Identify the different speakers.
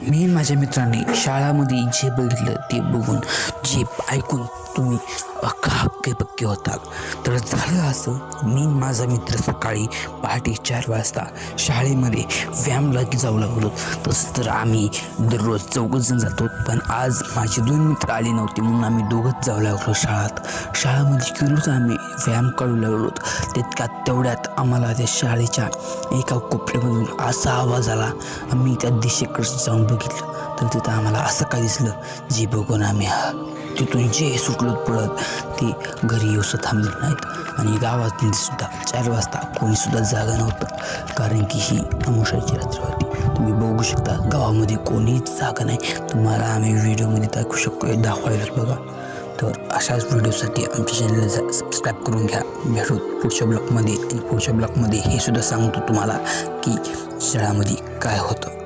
Speaker 1: मी माझ्या मित्रांनी शाळामध्ये जे बघितलं ते बघून जे ऐकून तुम्ही हक्के होतात. तर झालं असं, मी माझा मित्र सकाळी पहाटे 4 वाजता शाळेमध्ये व्यायामला जाऊ लागलो. तसं तर आम्ही दररोज 4 जातो, पण आज माझे 2 मित्र आले नव्हते म्हणून आम्ही 2च जाऊ लागलो शाळामध्ये गेलोच. आम्ही व्यायाम करू लागलो. तेवढ्यात आम्हाला त्या शाळेच्या एका कोपऱ्यामधून असा आवाज आला. आम्ही त्या दिशेकडे जाऊन बघितलं तर तिथं आम्हाला असं काय दिसलं, जे बघून आम्ही तिथून जे सुटलो पळत ते घरी येऊस थांबले नाहीत. आणि गावात सुद्धा 4 वाजता कोणीसुद्धा जागा नव्हतं, कारण की ही अमावस्येची रात्र होती. तुम्ही बघू शकता गावामध्ये कोणीच जागा नाही. तुम्हाला आम्ही व्हिडिओमध्ये दाखवायला बघा. तर अशाच व्हिडिओसाठी आमच्या चॅनलला सबस्क्राईब करून घ्या. भेटू पुढच्या ब्लॉगमध्ये. आणि पुढच्या ब्लॉगमध्ये हे सुद्धा सांगतो तुम्हाला की शाळेमध्ये काय होतं.